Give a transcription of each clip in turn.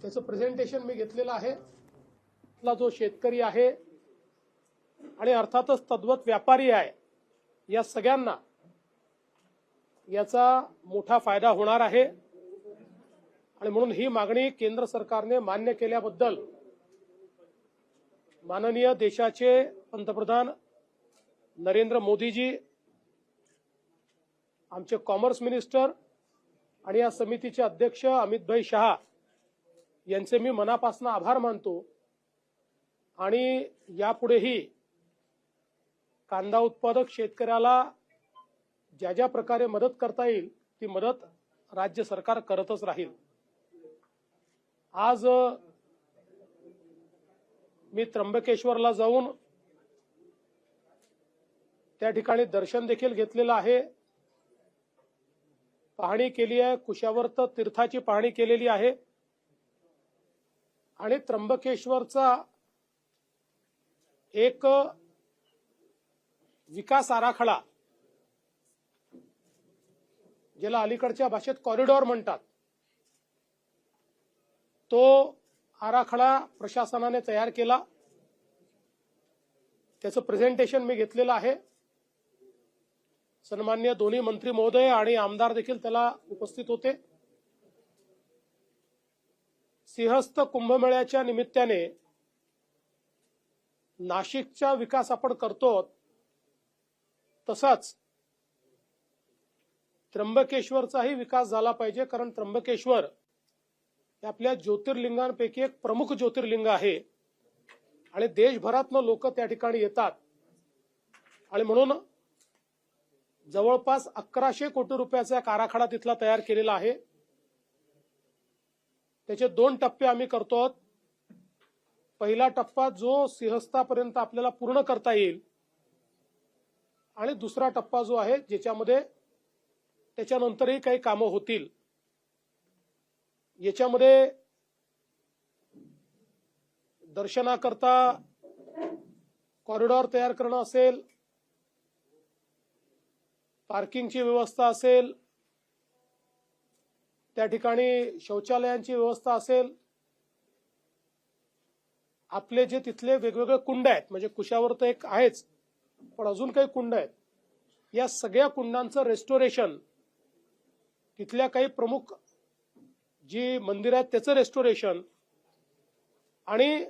त्याचं प्रेझेंटेशन मी घेतलेलं आहे। जो शेतकरी आहे आणि अर्थातच तद्वत व्यापारी आहे, या सगळ्यांना याचा मोठा फायदा होणार आहे आणि म्हणून ही मागणी केंद्र सरकारने मान्य केल्याबद्दल माननीय देशाचे पंतप्रधान नरेंद्र मोदीजी, आमचे कॉमर्स मिनिस्टर आणि या समितीचे अध्यक्ष अमित शहा यांचे मी मनापासून आभार मानतो। आणि यापुढेही कांदा उत्पादक शेतकऱ्याला ज्या ज्या प्रकारे मदत करता येईल ती मदत राज्य सरकार करतच राहील। आज मी त्र्यंबकेश्वरला जाऊन त्या ठिकाणी दर्शन देखील घेतलेलं आहे, पाहणी केली आहे, कुशावर्त तीर्थाची पाहणी केलेली आहे आणि त्र्यंबकेश्वरचा एक विकास आराखडा, ज्याला अलीकडच्या भाषेत कॉरिडॉर म्हणतात, तो आराखडा प्रशासनाने तयार केला। त्याचं प्रेझेंटेशन मी घेतलेलं आहे। सन्माननीय दोन्ही मंत्री महोदय आणि आमदार देखील त्याला उपस्थित होते। सिंहस्थ कुंभमेळ्याच्या निमित्ताने नाशिकचा विकास आपण करतो, तसाच त्र्यंबकेश्वरचाही विकास झाला पाहिजे, कारण त्र्यंबकेश्वर हे आपल्या ज्योतिर्लिंगांपैकी एक प्रमुख ज्योतिर्लिंग आहे आणि देशभरातून लोक त्या ठिकाणी येतात आणि म्हणून जवळपास 1100 कोटी रुपयाचा एक आराखडा तिथला तयार केलेला आहे। त्याचे 2 टप्पे आम्ही करतो। पहिला टप्पा जो सिंहस्थापर्यंत आपल्याला पूर्ण करता येईल आणि दुसरा टप्पा जो आहे ज्याच्यामध्ये त्याच्यानंतरही काही कामं होतील। याच्यामध्ये दर्शनाकरता कॉरिडॉर तयार करणं असेल, पार्किंगची व्यवस्था असेल, त्या ठिकाणी शौचालयांची व्यवस्था असेल, आपले जे तिथले वेगवेगळे कुंड आहेत, म्हणजे कुशावर्त एक आहेच पण अजून काही कुंड आहेत, या सगळ्या कुंडांचं रेस्टोरेशन, तिथल्या काही प्रमुख जी मंदिर आहेत त्याचं रेस्टोरेशन आणि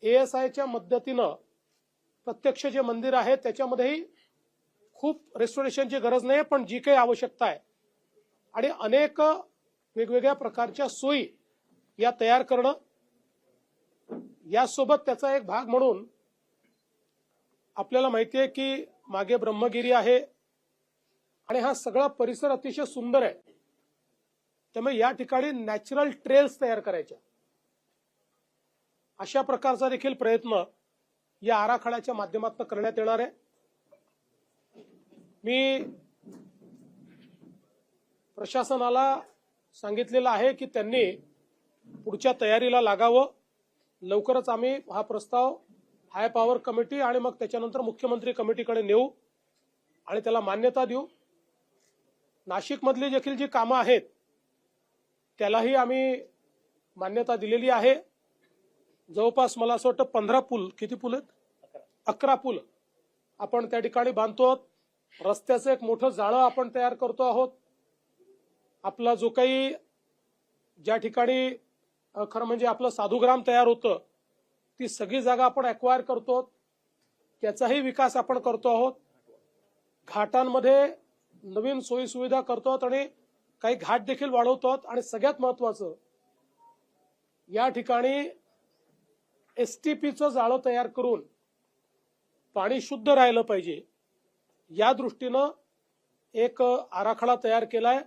ASIच्या मदतीनं प्रत्यक्ष जे मंदिर आहे त्याच्यामध्येही खूप रेस्टोरेशनची गरज नाही, पण जी काही आवश्यकता आहे आणि अनेक वेगवेगळ्या प्रकारच्या सोयी या तयार करणं, यासोबत त्याचा एक भाग म्हणून आपल्याला माहिती आहे की मागे ब्रह्मगिरी आहे आणि हा सगळा परिसर अतिशय सुंदर आहे। त्यामुळे या ठिकाणी नॅचरल ट्रेल्स तयार करायच्या, अशा प्रकारचा देखील प्रयत्न या आराखड्याच्या माध्यमातून करण्यात येणार आहे। मी प्रशासनाला सांगितलेलं आहे की त्यांनी पुढच्या तयारीला लागावं। लवकरच आम्ही हा प्रस्ताव हाय पॉवर कमिटी आणि मग त्याच्यानंतर मुख्यमंत्री कमिटीकडे नेऊ आणि त्याला मान्यता देऊ। नाशिकमधली देखील जी कामं आहेत त्यालाही आम्ही मान्यता दिलेली आहे। जवळपास मला असं वाटतं 15 पूल, किती पूल आहेत? 11 पूल आपण त्या ठिकाणी बांधतो। रस्त्याचं एक मोठं जाळं आपण तयार करतो आहोत। आपला जो काही ज्या ठिकाणी खरं म्हणजे आपलं साधुग्राम तयार होतं ती सगळी जागा आपण ॲक्वायर करतो, त्याचाही विकास आपण करतो आहोत। घाटांमध्ये नवीन सोयी सुविधा करतो आणि काही घाट देखील वाढवतो आणि सगळ्यात महत्त्वाचं या ठिकाणी STPचं जाळं तयार करून पाणी शुद्ध राहिलं पाहिजे या दृष्टीनं एक आराखडा तयार केलाय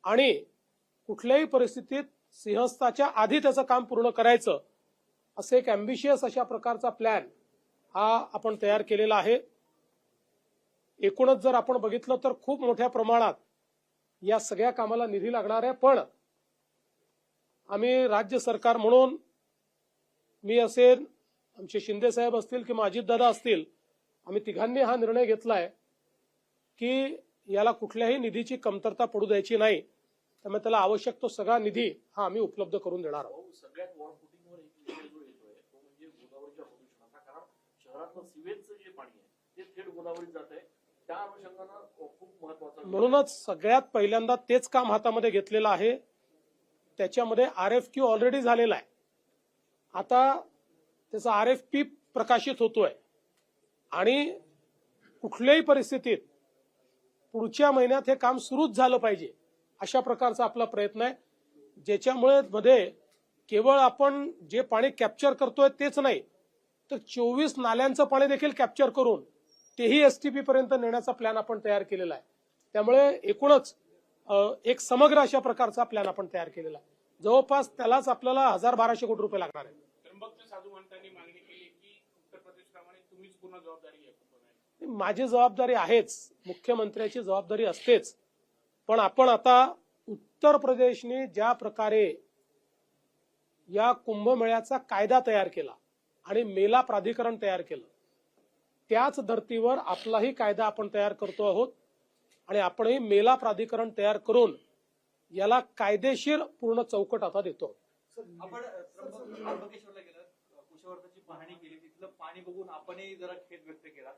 आणि कुठल्याही परिस्थितीत सिंहस्थाच्या आधी त्याचं काम पूर्ण करायचं असं एक ॲम्बिशियस अशा प्रकारचा प्लॅन हा आपण तयार केलेला आहे। एकूणच जर आपण बघितलं तर खूप मोठ्या प्रमाणात या सगळ्या कामाला निधी लागणार आहे, पण आम्ही राज्य सरकार म्हणून, मी असेल, आमचे शिंदे साहेब असतील किंवा अजितदादा असतील, आम्ही तिघांनी हा निर्णय घेतलाय की याला कुठल्याही निधीची कमतरता पडू द्यायची नाही त्यामुळे त्याला आवश्यक तो सगळा निधी हा आम्ही उपलब्ध करून देणार आहोत. सगळ्यात वॉर फुटिंगवर एक विषय जो येतोय तो म्हणजे गोदावरीच्या प्रदूषणाचा. कारण शहरातलं सिवेजचं जे पाणी आहे ते थेट गोदावरीत जात आहे. त्या अनुषंगानं खूप महत्वाचं. म्हणूनच सगळ्यात पहिल्यांदा तेच काम हातामध्ये घेतलेलं आहे. त्याच्यामध्ये RFQ ऑलरेडी झालेला आहे. आता त्याचा RFP प्रकाशित होतोय आणि कुठल्याही परिस्थितीत पुढच्या महिन्यात हे काम सुरूच झालं पाहिजे अशा प्रकारचा आपला प्रयत्न आहे. ज्याच्यामुळे मध्ये केवळ आपण जे पाणी कॅप्चर करतोय तेच नाही तर 24 नाल्यांचं पाणी देखील कॅप्चर करून तेही STP पर्यंत नेण्याचा प्लॅन आपण तयार केलेला आहे. त्यामुळे एकूणच एक समग्र अशा प्रकारचा प्लॅन आपण तयार केलेला आहे. जवळपास त्यालाच आपल्याला 1200 कोटी रुपये लागणार आहे. त्र्यंबकचे साधू महंतांनी मागणी केली की उत्तर प्रदेशप्रमाणे तुम्हीच पूर्ण जबाबदारी घ्या. माझी जबाबदारी आहेच, मुख्यमंत्र्याची जबाबदारी असतेच, पण आपण आता उत्तर प्रदेशने ज्या प्रकारे या कुंभमेळ्याचा कायदा तयार केला आणि मेला प्राधिकरण तयार केलं त्याच धर्तीवर आपलाही कायदा आपण तयार करतो आहोत आणि आपणही मेला प्राधिकरण तयार करून याला कायदेशीर पूर्ण चौकट आता देतो. आपण त्र्यंबकेश्वरला गेलं, कुशवर्धनची पाहणी केली, तिथलं पाणी बघून आपणही जरा खेद व्यक्त केला.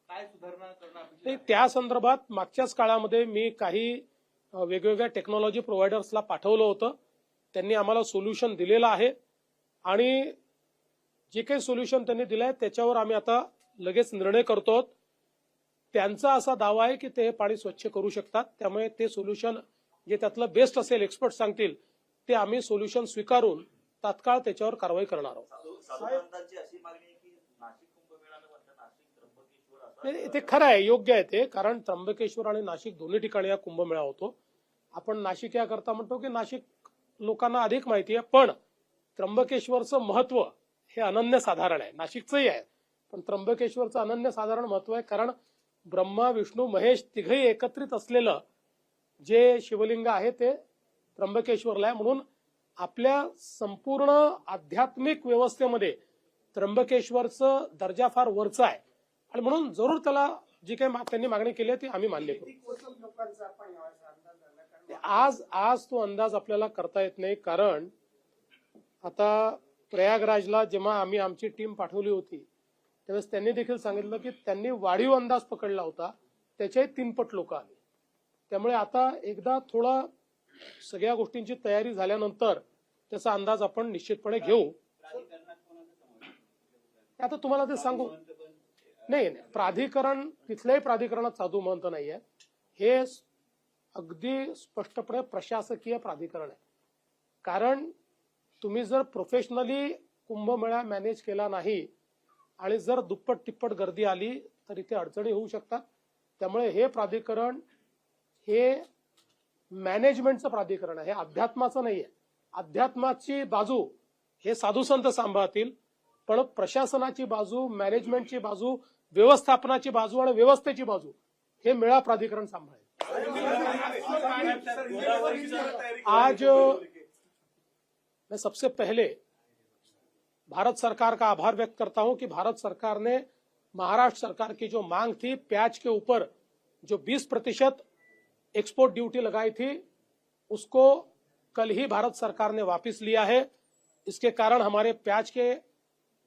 काय सुधारणा करणार? त्या संदर्भात मागच्याच काळामध्ये मी काही वेगवेगळ्या टेक्नॉलॉजी प्रोव्हायडर्सला पाठवलं होतं. त्यांनी आम्हाला सोल्युशन दिलेलं आहे आणि जे काही सोल्युशन त्यांनी दिलंय त्याच्यावर आम्ही आता लगेच निर्णय करतो. त्यांचा असा दावा आहे की ते पाणी स्वच्छ करू शकतात. त्यामुळे ते सोल्युशन जे त्यातलं बेस्ट असेल, एक्सपर्ट सांगतील ते आम्ही सोल्युशन स्वीकारून तात्काळ त्याच्यावर कारवाई करणार आहोत. ते खरं आहे, योग्य आहे ते, कारण त्र्यंबकेश्वर आणि नाशिक दोन्ही ठिकाणी हा कुंभमेळा होतो. आपण नाशिक याकरता म्हणतो की नाशिक लोकांना अधिक माहिती आहे, पण त्र्यंबकेश्वरचं महत्व हे अनन्यसाधारण आहे. नाशिकचंही आहे पण त्र्यंबकेश्वरचं अनन्यसाधारण महत्व आहे. कारण ब्रह्मा विष्णू महेश तिघही एकत्रित असलेलं जे शिवलिंग आहे ते त्र्यंबकेश्वरला आहे. म्हणून आपल्या संपूर्ण आध्यात्मिक व्यवस्थेमध्ये त्र्यंबकेश्वरचं दर्जा फार वरचा आहे आणि म्हणून जरूर त्याला जी काही त्यांनी मागणी केली आहे ती आम्ही मान्य करू. आज तो अंदाज आपल्याला करता येत नाही, कारण आता प्रयागराजला जेव्हा आम्ही आमची टीम पाठवली होती त्यावेळेस त्यांनी देखील सांगितलं की त्यांनी वाढीव अंदाज पकडला होता, त्याच्याही 3 पट लोक आले. त्यामुळे आता एकदा थोडा सगळ्या गोष्टींची तयारी झाल्यानंतर त्याचा अंदाज आपण निश्चितपणे घेऊ. आता तुम्हाला ते सांगू नाही, प्राधिकरण तिथल्याही प्राधिकरणात साधू महंत नाहीये. हे अगदी स्पष्टपणे प्रशासकीय प्राधिकरण आहे. कारण तुम्ही जर प्रोफेशनली कुंभमेळा मॅनेज केला नाही आणि जर दुप्पट तिप्पट गर्दी आली तर इथे अडचणी होऊ शकतात. त्यामुळे हे प्राधिकरण हे मॅनेजमेंटचं प्राधिकरण आहे, हे अध्यात्माचं नाहीये. अध्यात्माची बाजू हे साधू संत सांभाळतील, पण प्रशासनाची बाजू, मॅनेजमेंटची बाजू, व्यवस्थापनाची बाजू आणि व्यवस्थेची बाजू हे मेळा प्राधिकरण सांभाळेल. आज मैं सबसे पहले भारत सरकार का आभार व्यक्त करता हूं कि भारत सरकार ने महाराष्ट्र सरकार की जो मांग थी प्याज के ऊपर जो 20% एक्सपोर्ट ड्यूटी लगाई थी उसको कल ही भारत सरकार ने वापस लिया है. इसके कारण हमारे प्याज के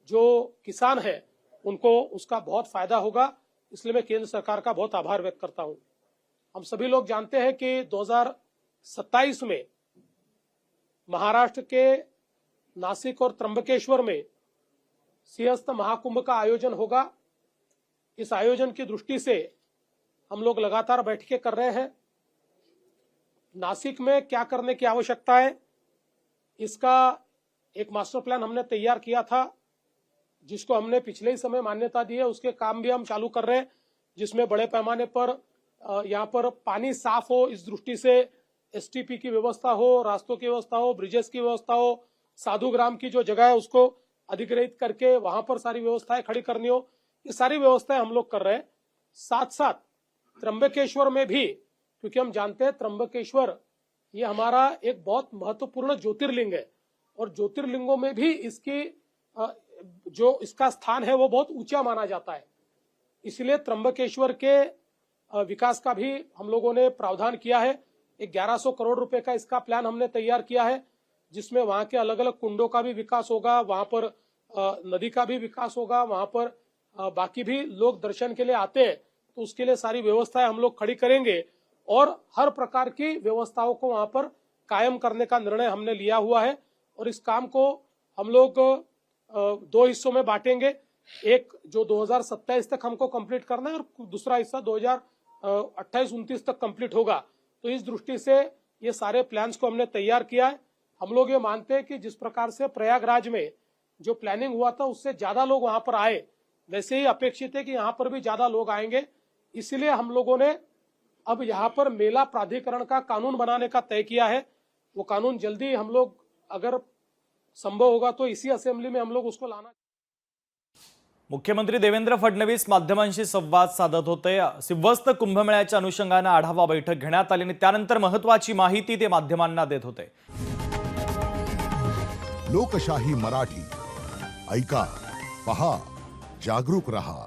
जो किसान हैं उनको उसका बहुत फायदा होगा. इसलिए मैं केंद्र सरकार का बहुत आभार व्यक्त करता हूं. हम सभी लोग जानते हैं कि 2027 में महाराष्ट्र के नासिक और त्र्यंबकेश्वर में सिंहस्थ महाकुंभ का आयोजन होगा. इस आयोजन की दृष्टि से हम लोग लगातार बैठकें कर रहे हैं. नासिक में क्या करने की आवश्यकता है इसका एक मास्टर प्लान हमने तैयार किया था, जिसको हमने पिछले ही समय मान्यता दी है. उसके काम भी हम चालू कर रहे हैं, जिसमें बड़े पैमाने पर यहाँ पर पानी साफ हो इस दृष्टि से STP की व्यवस्था हो, रास्तों की व्यवस्था हो, ब्रिजेस की व्यवस्था हो, साधुग्राम की जो जगह है उसको अधिग्रहित करके वहां पर सारी व्यवस्थाएं खड़ी करनी हो. ये सारी व्यवस्थाएं हम लोग कर रहे हैं. साथ साथ त्र्यंबकेश्वर में भी, क्योंकि हम जानते हैं त्र्यंबकेश्वर ये हमारा एक बहुत महत्वपूर्ण ज्योतिर्लिंग है और ज्योतिर्लिंगों में भी इसकी जो इसका स्थान है वो बहुत ऊंचा माना जाता है. इसलिए त्र्यंबकेश्वर के विकास का भी हम लोगों ने प्रावधान किया है. एक 1100 करोड़ रुपए का इसका प्लान हमने तैयार किया है, जिसमें वहां के अलग अलग कुंडों का भी विकास होगा, वहां पर नदी का भी विकास होगा, वहां पर बाकी भी लोग दर्शन के लिए आते हैं तो उसके लिए सारी व्यवस्थाएं हम लोग खड़ी करेंगे और हर प्रकार की व्यवस्थाओं को वहां पर कायम करने का निर्णय हमने लिया हुआ है। और इस काम को हम लोग 2 हिस्सों में बांटेंगे। एक जो 2027 तक हमको कंप्लीट करना है और दूसरा हिस्सा 2028-29 तक कंप्लीट होगा। तो इस दृष्टि से ये सारे प्लान्स को हमने तैयार किया है। हम लोग ये मानते हैं कि जिस प्रकार से प्रयागराज में जो प्लानिंग हुआ था उससे ज्यादा लोग वहां पर आए, वैसे ही अपेक्षित है कि यहाँ पर भी ज्यादा लोग आएंगे। इसलिए हम लोगों ने अब यहाँ पर मेला प्राधिकरण का कानून बनाने का तय किया है। वो कानून जल्दी हम लोग, अगर संभव होगा तो इसी असेंबली में हम लोग उसको लाना। मुख्यमंत्री देवेंद्र फडणवीस माध्यमांशी संवाद साधत होते। सिंहस्थ कुंभमेळ्याच्या अनुषंगाने आढावा बैठक घेण्यात आली आणि त्यानंतर महत्त्वाची माहिती ते माध्यमांना देत होते। लोकशाही मराठी ऐका, पहा, जागरूक रहा।